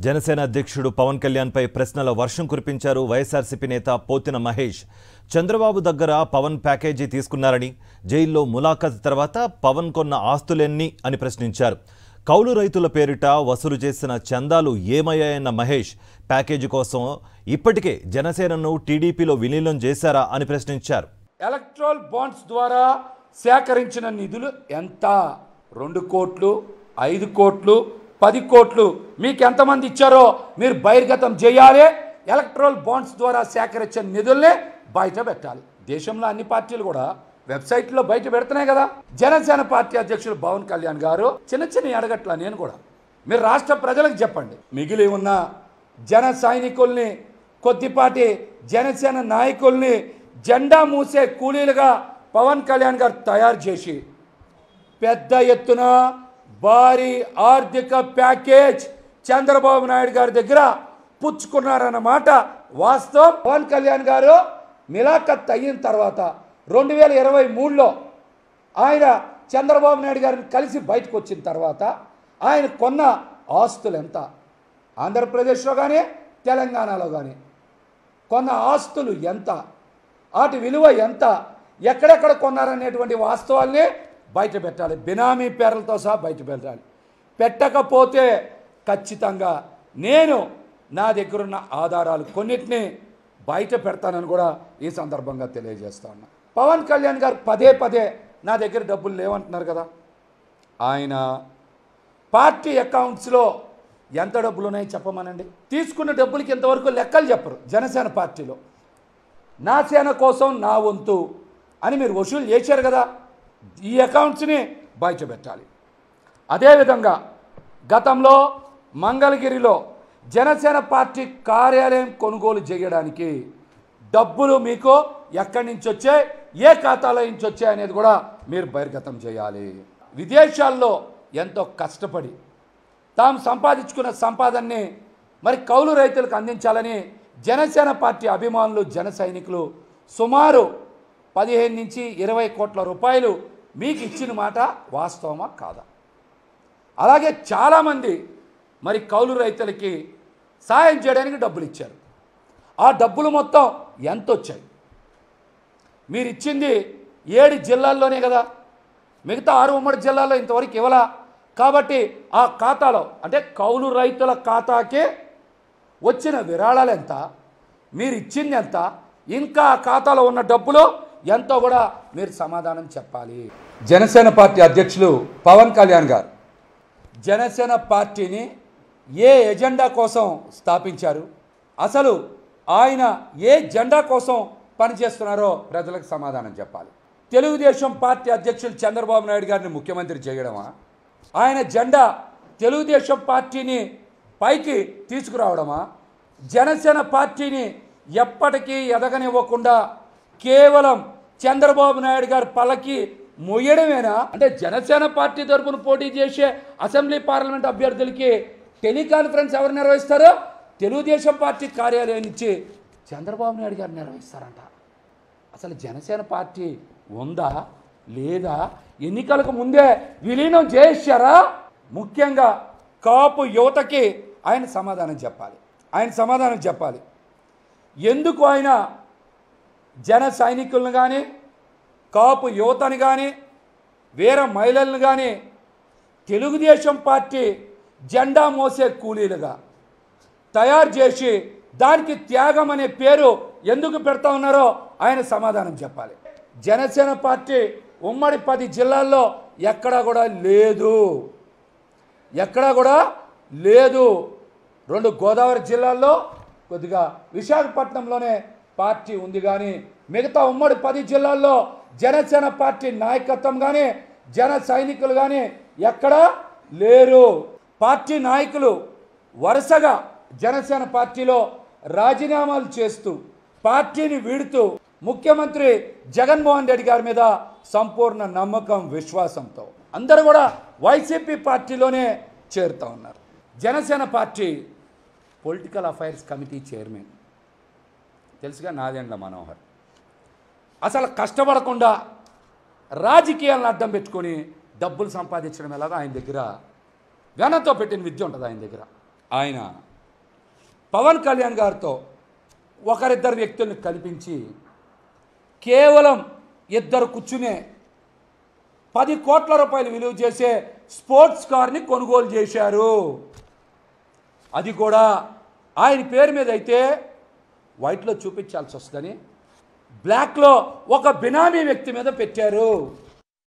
జనసేన అధ్యక్షుడు పవన్ కళ్యాణ్ పై ప్రశ్నల వర్షం కురిపించారు వైఎస్ఆర్సీపీ నేత పోతిన మహేష్. చంద్రబాబు దగ్గర పవన్ ప్యాకేజీ తీసుకున్నారని, జైల్లో ములాఖాత్ తర్వాత పవన్ కొన్న ఆస్తులెన్ని అని ప్రశ్నించారు. కౌలు రైతుల పేరిట వసూలు చేసిన చందాలు ఏమయ్యాయన్న మహేష్, ప్యాకేజీ కోసం ఇప్పటికే జనసేనను టీడీపీలో విలీనం చేశారా అని ప్రశ్నించారు. ఎలక్ట్రల్ బాండ్స్ ద్వారా సేకరించిన నిధులు ఎంత? 2 కోట్లు, 5 కోట్లు, 10 కోట్లు మీకు ఎంతమంది ఇచ్చారో మీరు బహిర్గతం చేయాలి. ఎలక్ట్రల్ బాండ్స్ ద్వారా సేకరించిన నిధుల్ని బయట పెట్టాలి. దేశంలో అన్ని పార్టీలు కూడా వెబ్సైట్లో బయట పెడుతున్నాయి కదా. జనసేన పార్టీ అధ్యక్షుడు పవన్ కళ్యాణ్ గారు చిన్న అడగట్ల నేను కూడా మీరు రాష్ట్ర ప్రజలకు చెప్పండి. మిగిలి ఉన్న జన సైనికుల్ని, కొద్దిపాటి జనసేన నాయకుల్ని జెండా మూసే కూలీలుగా పవన్ కళ్యాణ్ గారు తయారు చేసి పెద్ద ఎత్తున భారీ ఆర్థిక ప్యాకేజ్ చంద్రబాబు నాయుడు గారి దగ్గర పుచ్చుకున్నారన్నమాట వాస్తవం. పవన్ కళ్యాణ్ గారు మిలాఖత్ అయిన తర్వాత 2023లో ఆయన చంద్రబాబు నాయుడు గారిని కలిసి బయటకు వచ్చిన తర్వాత ఆయన కొన్న ఆస్తులు ఎంత? ఆంధ్రప్రదేశ్లో కానీ తెలంగాణలో కానీ కొన్న ఆస్తులు ఎంత, వాటి విలువ ఎంత, ఎక్కడెక్కడ కొన్నారనేటువంటి వాస్తవాల్ని బయట పెట్టాలి. బినామీ పేర్లతో సహా బయట పెట్టాలి. పెట్టకపోతే ఖచ్చితంగా నేను నా దగ్గరున్న ఆధారాలు కొన్నిటిని బయట పెడతానని కూడా ఈ సందర్భంగా తెలియజేస్తా ఉన్నా. పవన్ కళ్యాణ్ గారు పదే నా దగ్గర డబ్బులు లేవంటున్నారు కదా. ఆయన పార్టీ అకౌంట్స్లో ఎంత డబ్బులు ఉన్నాయో చెప్పమనండి. తీసుకున్న డబ్బులకి ఇంతవరకు లెక్కలు చెప్పరు జనసేన పార్టీలో. నా సేన కోసం నా వంతు అని మీరు వసూలు చేశారు కదా, ఈ అకౌంట్స్ని బయట పెట్టాలి. అదేవిధంగా గతంలో మంగళగిరిలో జనసేన పార్టీ కార్యాలయం కొనుగోలు చేయడానికి డబ్బులు మీకు ఎక్కడి నుంచి వచ్చాయి, ఏ ఖాతాలో నుంచి వచ్చాయి అనేది కూడా మీరు బహిర్గతం చేయాలి. విదేశాల్లో ఎంతో కష్టపడి తాము సంపాదించుకున్న సంపాదనని మరి కౌలు రైతులకు అందించాలని జనసేన పార్టీ అభిమానులు, జన సైనికులు సుమారు 15 నుంచి 20 కోట్ల రూపాయలు మీకు ఇచ్చిన మాట వాస్తవమా కాదా? అలాగే చాలామంది మరి కౌలు రైతులకి సాయం చేయడానికి డబ్బులు ఇచ్చారు. ఆ డబ్బులు మొత్తం ఎంత వచ్చాయి? మీరు ఇచ్చింది 7 జిల్లాల్లోనే కదా, మిగతా 6 ఉమ్మడి జిల్లాల్లో ఇంతవరకు ఇవ్వలా. కాబట్టి ఆ ఖాతాలో అంటే కౌలు రైతుల ఖాతాకి వచ్చిన విరాళాలు ఎంత, మీరు ఇచ్చింది ఎంత, ఇంకా ఆ ఖాతాలో ఉన్న డబ్బులు ఎంతో కూడా మీరు సమాధానం చెప్పాలి. జనసేన పార్టీ అధ్యక్షులు పవన్ కళ్యాణ్ గారు జనసేన పార్టీని ఏ ఎజెండా కోసం స్థాపించారు, అసలు ఆయన ఏ జెండా కోసం పనిచేస్తున్నారో ప్రజలకు సమాధానం చెప్పాలి. తెలుగుదేశం పార్టీ అధ్యక్షులు చంద్రబాబు నాయుడు గారిని ముఖ్యమంత్రి చేయడమా, ఆయన జెండా తెలుగుదేశం పార్టీని పైకి తీసుకురావడమా, జనసేన పార్టీని ఎప్పటికీ ఎదగనివ్వకుండా కేవలం చంద్రబాబు నాయుడు గారి పల్లకి మొయ్యడమేనా? అంటే జనసేన పార్టీ తరఫున పోటీ చేసే అసెంబ్లీ పార్లమెంట్ అభ్యర్థులకి టెలికాన్ఫరెన్స్ ఎవరు నిర్వహిస్తారో తెలుగుదేశం పార్టీ కార్యాలయం నుంచి చంద్రబాబు నాయుడు గారు నిర్వహిస్తారంట. అసలు జనసేన పార్టీ ఉందా లేదా? ఎన్నికలకు ముందే విలీనం చేశారా? ముఖ్యంగా కాపు యువతకి ఆయన సమాధానం చెప్పాలి. ఎందుకు ఆయన జన సైనికులను కానీ, కాపు యువతని కానీ, వీర మహిళలను కానీ తెలుగుదేశం పార్టీ జెండా మోసే కూలీలుగా తయారు చేసి దానికి త్యాగం అనే పేరు ఎందుకు పెడతా ఉన్నారో ఆయన సమాధానం చెప్పాలి. జనసేన పార్టీ ఉమ్మడి 10 జిల్లాల్లో ఎక్కడా కూడా లేదు. 2 గోదావరి జిల్లాల్లో, కొద్దిగా విశాఖపట్నంలోనే పార్టీ ఉంది. కానీ మిగతా ఉమ్మడి 10 జిల్లాల్లో జనసేన పార్టీ నాయకత్వం కానీ, జన సైనికులు కానీ ఎక్కడా లేరు. పార్టీ నాయకులు వరుసగా జనసేన పార్టీలో రాజీనామాలు చేస్తూ, పార్టీని వీడుతూ ముఖ్యమంత్రి జగన్మోహన్ రెడ్డి గారి మీద సంపూర్ణ నమ్మకం, విశ్వాసంతో అందరూ కూడా వైసీపీ పార్టీలోనే చేరుతూ ఉన్నారు. Janasena party political affairs committee chairman తెలుసుగా నాదెండ్ల మనోహర్ అసలు కష్టపడకుండా రాజకీయాలను అడ్డం పెట్టుకొని డబ్బులు సంపాదించడం ఎలాగో ఆయన దగ్గర ఘనతో పెట్టిన విద్య ఉంటుంది. ఆయన దగ్గర ఆయన పవన్ కళ్యాణ్ గారితో ఒకరిద్దరు వ్యక్తుల్ని కల్పించి కేవలం ఇద్దరు కూర్చునే 10 కోట్ల రూపాయలు విలువ చేసే స్పోర్ట్స్ కార్ని కొనుగోలు చేశారు. అది కూడా ఆయన పేరు మీద అయితే వైట్లో చూపించాల్సి వస్తుందని బ్లాక్లో ఒక బినామీ వ్యక్తి మీద పెట్టారు.